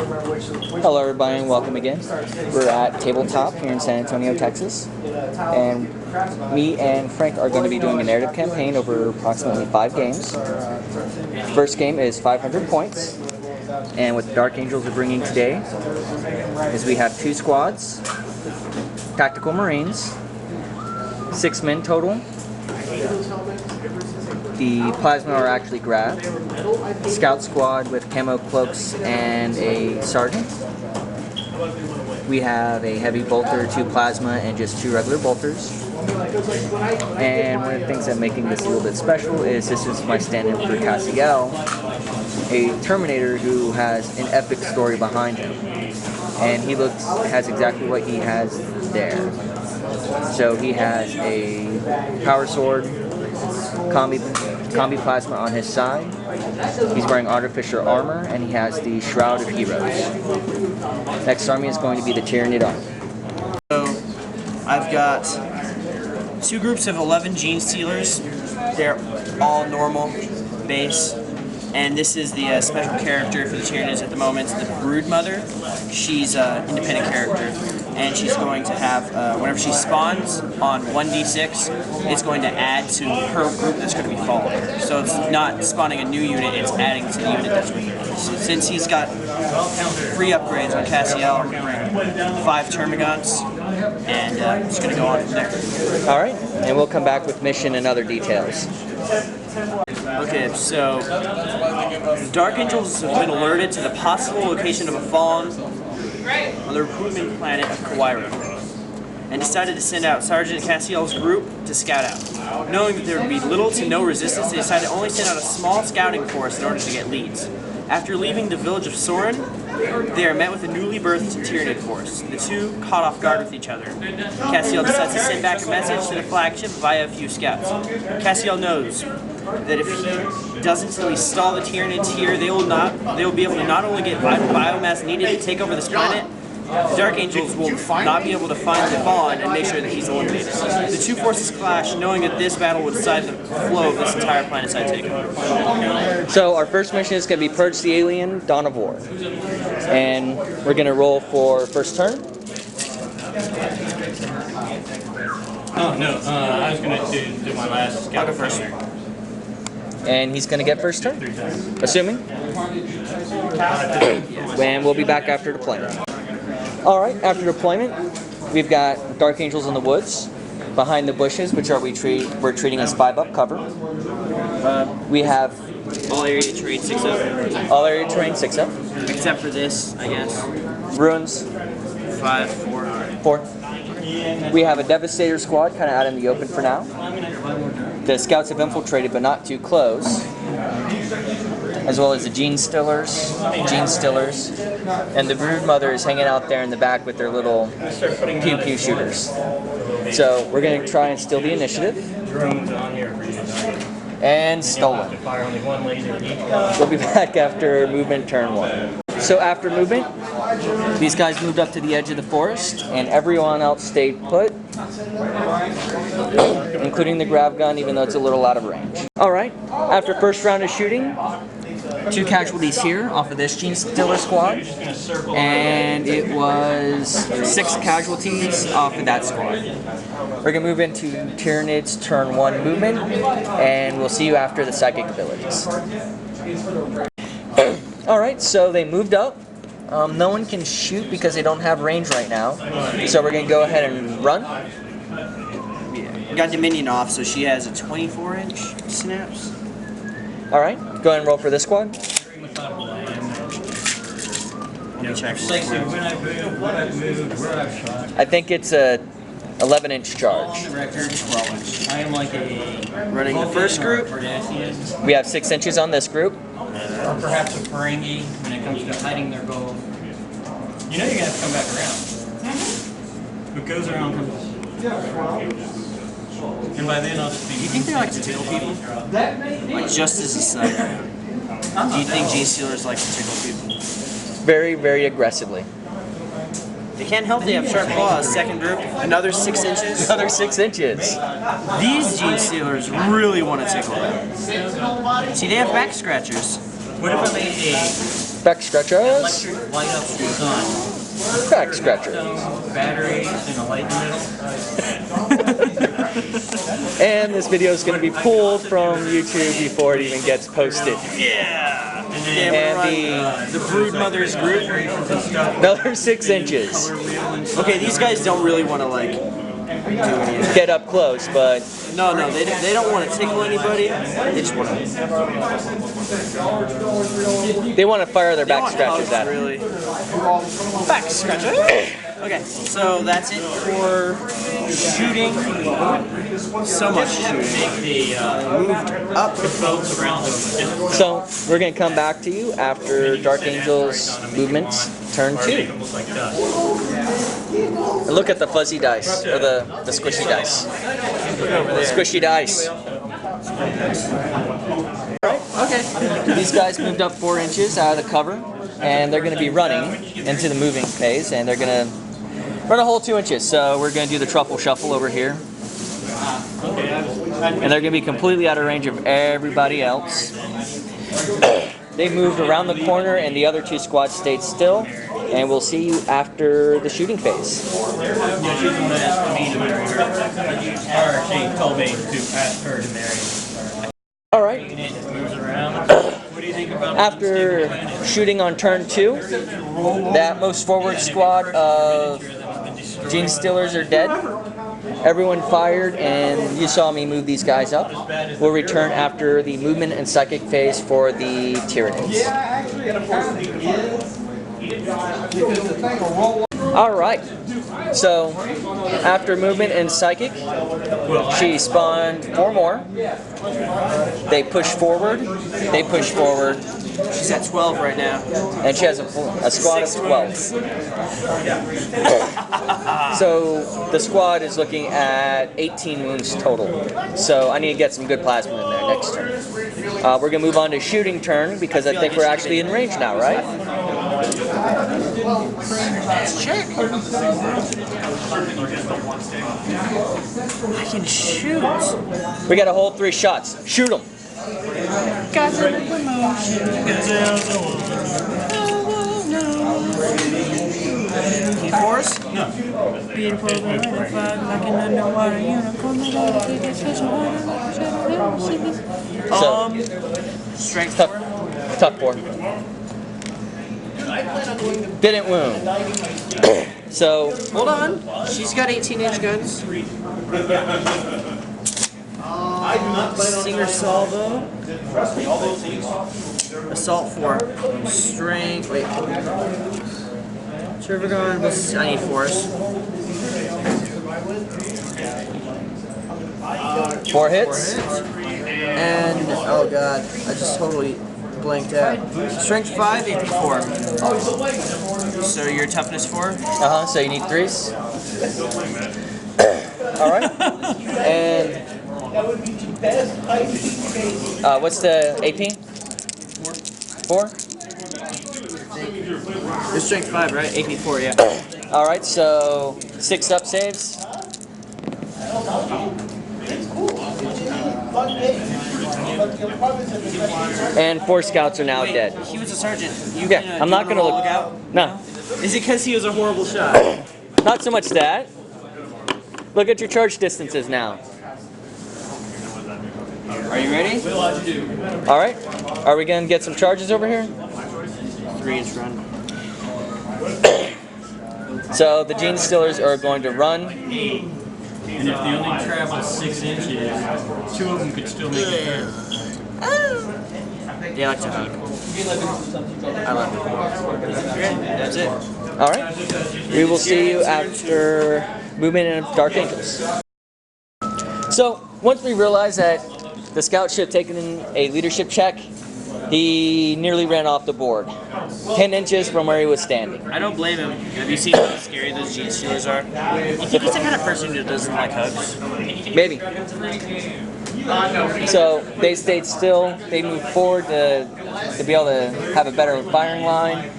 Hello everybody and welcome again. We're at Tabletop here in San Antonio, Texas. And me and Frank are going to be doing a narrative campaign over approximately 5 games. First game is 500 points. And what the Dark Angels are bringing today is we have 2 squads, Tactical Marines, 6 men total. The plasma are actually grabbed. Scout squad with camo cloaks and a sergeant. We have a heavy bolter, 2 plasma, and just 2 regular bolters. And one of the things that making this a little bit special is this is my stand-in for Cassiel, a Terminator who has an epic story behind him. And he has exactly what he has there. So he has a power sword, combi plasma on his side. He's wearing artificial armor, and he has the Shroud of Heroes. Next army is going to be the Tyrannid army. So I've got 2 groups of 11 Gene Stealers. They're all normal base. And this is the special character for the Tyrannids at the moment, the Brood Mother. She's an independent character, and she's going to have, whenever she spawns on 1d6, it's going to add to her group that's going to be following her. So it's not spawning a new unit, it's adding to the unit that's with her. So since he's got free upgrades on Cassiel, I'm going to bring 5 Termagants, and it's going to go on from there. Alright, and we'll come back with mission and other details. Okay, so Dark Angels have been alerted to the possible location of a Fallen on the recruitment planet of Kawaira, and decided to send out Sergeant Cassiel's group to scout out. Knowing that there would be little to no resistance, they decided to only send out a small scouting force in order to get leads. After leaving the village of Soren, they are met with a newly birthed Tyrannid force. The 2 caught off guard with each other. Cassiel decides to send back a message to the flagship via a few scouts. Cassiel knows that if he doesn't at least stall the Tyrannids here, they will be able to not only get vital biomass needed to take over this planet, the Dark Angels will not be able to find the Vaughn and make sure that he's eliminated. The 2 forces clash, knowing that this battle would decide the flow of this entire planetside takeover. So our first mission is going to be Purge the Alien, Dawn of War. And we're going to roll for first turn. Oh, no, I was going to do my last scout. I'll go first. And he's going to get first turn, assuming. And we'll be back after deployment. Alright, after deployment, we've got Dark Angels in the woods, behind the bushes, which we're treating as 5-up cover. We have all area terrain 6-up. All area terrain 6-up. Except for this, I guess. Ruins 5, 4. We have a Devastator squad kind of out in the open for now. The Scouts have infiltrated, but not too close. As well as the Gene Stealers, and the Brood Mother is hanging out there in the back with their little pew-pew shooters. So we're going to try and steal the initiative. And stolen. We'll be back after movement turn 1. So after movement, these guys moved up to the edge of the forest, and everyone else stayed put, including the grav gun, even though it's a little out of range. Alright, after first round of shooting, 2 casualties here off of this Gene Stealer squad, and it was 6 casualties off of that squad. We're going to move into Tyrannid's turn 1 movement, and we'll see you after the psychic abilities. Alright, so they moved up. No one can shoot because they don't have range right now, so we're going to go ahead and run. Yeah. Got Dominion off, so she has a 24-inch synapse. Alright, go ahead and roll for this squad. Let me check. I think it's a 11-inch charge. I am like a... Running the first group. We have 6 inches on this group. Or perhaps a Ferengi when it comes to hiding their gold. You know you're going to have to come back around. What goes around comes... And by then I'll just be... Do you think they like to tickle people? Like, just as a side. Do you think Gene Stealers like to tickle people? Very, very aggressively. They can't help they have sharp claws. Second group, another 6 inches. Another 6 inches. These Gene Stealers really want to tickle them. See, they have back scratchers. What if I made a Back scratchers. Electric light up the sun. Back scratchers. Batteries and a light in the middle. And this video is going to be pulled from YouTube before it even gets posted. Yeah! And the Brood Mother's group. another 6 inches. Okay, these guys don't really want to like do anything. Get up close, but No, they don't want to tickle anybody. They just want to. they want to fire their back scratchers at it. Really. Back scratcher. Okay, so that's it for shooting. So much shooting. Moved up the boats around them. So we're going to come back to you after Dark Angel's movements turn 2. And look at the fuzzy dice, or the squishy dice. The squishy dice. Okay. These guys moved up 4 inches out of the cover, and they're going to be running into the moving phase, and they're going to run a whole 2 inches. So we're going to do the truffle shuffle over here. And they're going to be completely out of range of everybody else. They moved around the corner, and the other 2 squads stayed still. And we'll see you after the shooting phase. Yeah, she's the one that asked me to marry her. Or she told me to ask her to marry her. Alright. And it moves around. What do you think about After shooting on turn 2, that most forward squad of Gene Stealers are dead. Everyone fired, and you saw me move these guys up. We'll return after the movement and psychic phase for the Tyranids. Alright, so after movement and psychic, she spawned 4 more. They push forward, they push forward. She's at 12 right now. And she has a squad of 12. So the squad is looking at 18 wounds total. So I need to get some good plasma in there next turn. We're going to move on to shooting turn because I think we're actually in range now, right? Let's check. I can shoot. We got a whole 3 shots. Shoot them. Force? No. Beautiful, like an underwater unicorn. So, Strength tough 4. Didn't wound. So, hold on. She's got 18-inch guns. Singer salvo. Assault 4. Strength. Wait. Server gun. I need force. 4 hits. And oh god, I just totally blanked out. Strength 5, AP 4. So your toughness 4? So you need 3s. Alright. And what's the AP? 4? Your strength 5, right? AP 4, yeah. Alright, so 6 up saves. And 4 scouts are now Wait, dead. he was a sergeant. Yeah, I'm not gonna look out. No, Is it because he was a horrible shot? not so much that. Look at your charge distances now. Are you ready? Alright, are we gonna get some charges over here? 3-inch run. So the Gene Stealers are going to run. And if they only travel 6 inches, 2 of them could still make it turn. Yeah, I like to hug. I love it. Okay, that's it. Alright, we will see you after movement and Dark Angels. So, once we realized that the scout should have taken a leadership check, he nearly ran off the board. 10 inches from where he was standing. I don't blame him. Have you seen how scary those Gene Stealers are? You think he's the kind of person who doesn't like hugs? Maybe. So they stayed still. They moved forward to be able to have a better firing line,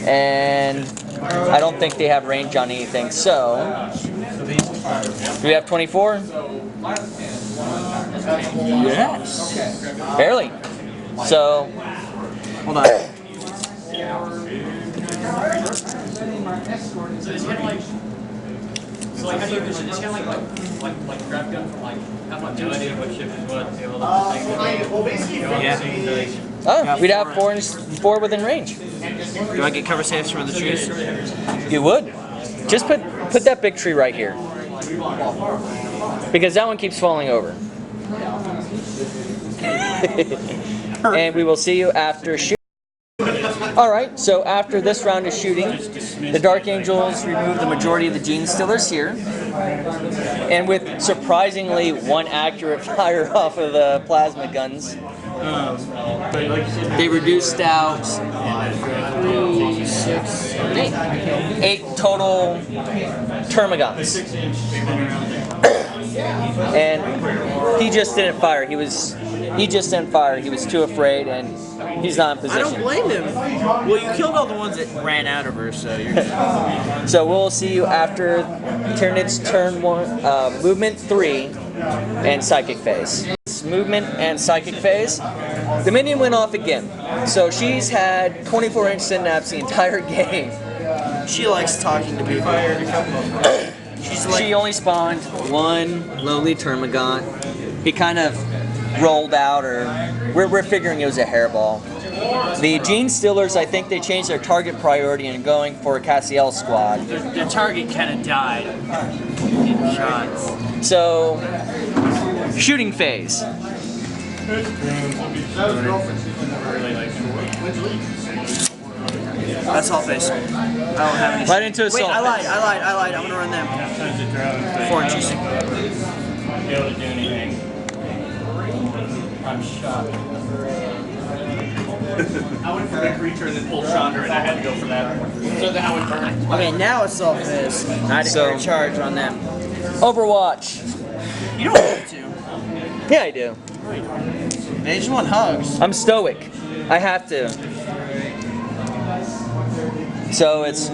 and I don't think they have range on anything. So do we have 24? Yes. Barely. So Hold on. So like, how do you just kind of like grab gun from like, have like no idea what ship is what, be able to Oh, we'd have four within range. Do I get cover saves from the trees? You would. Just put that big tree right here. Because that one keeps falling over. And we will see you after shooting. Alright, so after this round of shooting, the Dark Angels remove the majority of the Gene Stealers here. And with surprisingly one accurate fire off of the plasma guns, they reduced out 3, 6, 7, 8 total Termagants. And he just didn't fire. He just didn't fire. He was too afraid, and he's not in position. I don't blame him. Well, you killed all the ones that ran out of her, so you're good. So we'll see you after Tyranid's turn 1, movement 3, and psychic phase. Movement and psychic phase. The minion went off again, so she's had 24-inch synapse the entire game. She likes talking to people. She only spawned one lowly Termagant. He kind of rolled out, or we're figuring it was a hairball. The Gene Stealers, I think they changed their target priority and going for a Cassiel squad. The target kind of died in shots. So, shooting phase. That's all face. I don't have any. Right into assault. Wait, I lied. I'm gonna run them. 4 inches. Be able to do anything. I'm shot. I went for a creature and then pulled Chandra, and I had to go for that. So that I would burn. Okay, now assault phase. I declare charge on them. Overwatch. You don't have to. Yeah, I do. They just want hugs. I'm stoic. I have to. So it's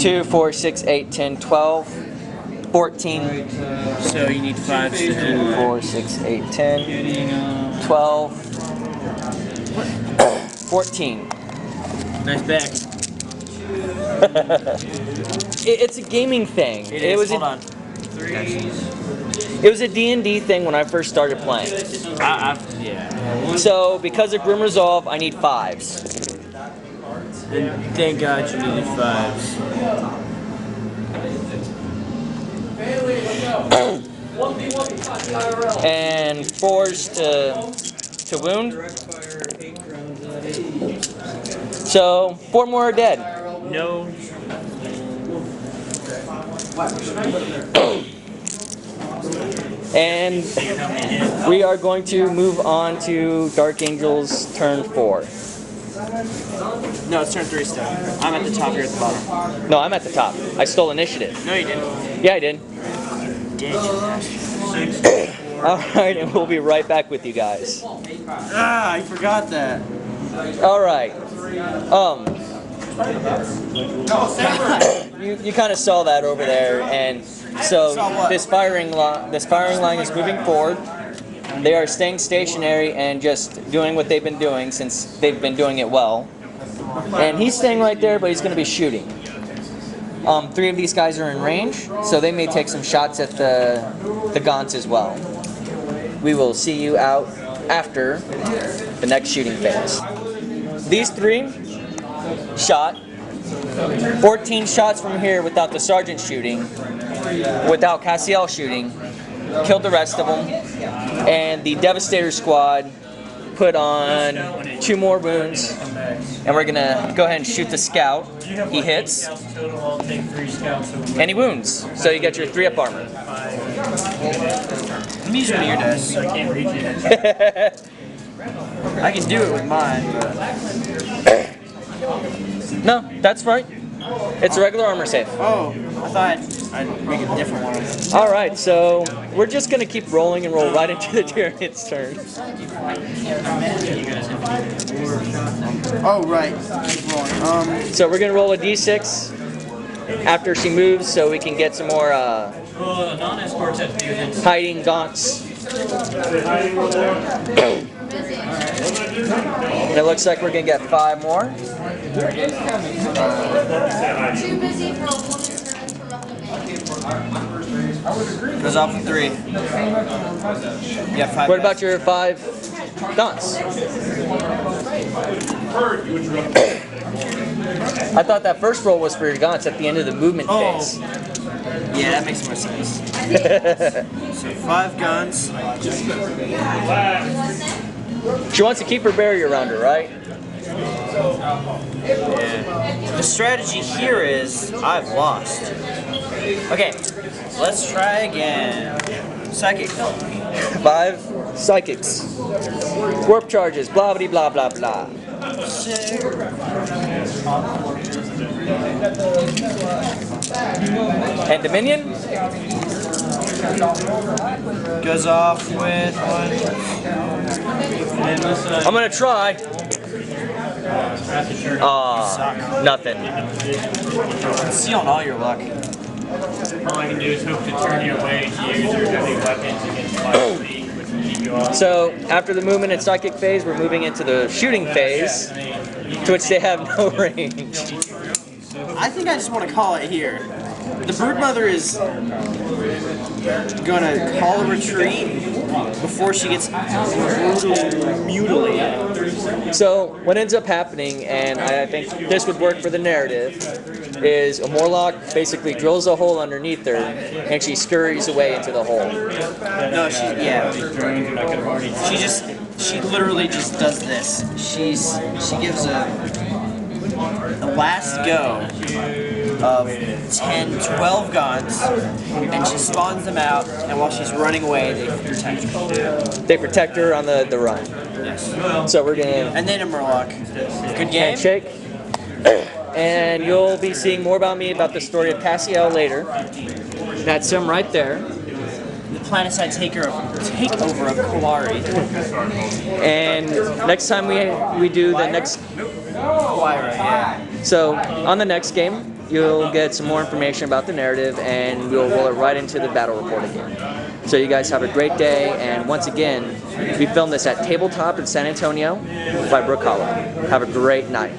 2, 4, 6, 8, 10, 12, 14. So you need 5 to 2, 4, 6, 8, 10, 12, 14. Nice back. It's a gaming thing. It was Hold on. It was a D&D thing when I first started playing. Yeah. So because of Grim Resolve, I need 5s. And thank God you needed 5s. And 4s to wound. So 4 more are dead. No. And we are going to move on to Dark Angels turn 4. No, it's turn 3 still. I'm at the top, you're at the bottom. No, I'm at the top. I stole initiative. No, you didn't. Yeah, I did. Did Alright, and we'll be right back with you guys. Ah, I forgot that. Alright. You kind of saw that over there, and so this firing line is moving forward. They are staying stationary and just doing what they've been doing since they've been doing it well. And he's staying right there, but he's going to be shooting. 3 of these guys are in range, so they may take some shots at the Gaunts as well. We will see you out after the next shooting phase. These 3 shot 14 shots from here without the sergeant shooting, without Cassiel shooting, killed the rest of them, and the Devastator squad put on 2 more wounds, and we're gonna go ahead and shoot the scout. He hits, and he wounds, so you get your 3-up armor. Let me use one of your dice. I can't reach it. I can do it with mine, but... No, that's right. It's a regular armor save. Oh, I thought I'd make a different one. Alright, so we're just going to keep rolling and roll right into the Tyranid's turn. Oh, right. Keep rolling. So we're going to roll a d6 after she moves so we can get some more Non-escorts have to do it. hiding Gaunts. And it looks like we're going to get 5 more. Too busy for a woman to interrupt a man. Goes off with 3. Yeah, 5. What about your 5 gaunts? I thought that first roll was for your gaunts at the end of the movement phase. Yeah, that makes more sense. So 5 guns. She wants to keep her barrier around her, right? Yeah. The strategy here is I've lost. Okay, let's try again. Psychic. 5 psychics. Warp charges, blah blah blah blah blah. And Dominion? Goes off with 1. I'm gonna try. Nothing. See on all your luck. All I can do is hope to turn you away to use your heavy weapons against my fleet, which will keep you off. So after the movement and psychic phase, we're moving into the shooting phase, to which they have no range. I think I just want to call it here. The Broodmother is gonna call a retreat before she gets mutilated. So what ends up happening, and I think this would work for the narrative, is a Morlock basically drills a hole underneath her, and she scurries away into the hole. No, she literally just does this. She gives a last go of 10, 12 guns, and she spawns them out, and while she's running away, they protect her. They protect her on the run. Yes. So we're gonna And then a Murloc. Good game. handshake. And you'll be seeing more about me about the story of Cassiel later. That's him right there. The planetside takeover of Kawari. And next time we do the next. Kawira, yeah. So on the next game, you'll get some more information about the narrative, and we'll roll it right into the battle report again. So you guys have a great day, and once again, we filmed this at Tabletop in San Antonio by Brook Hollow. Have a great night.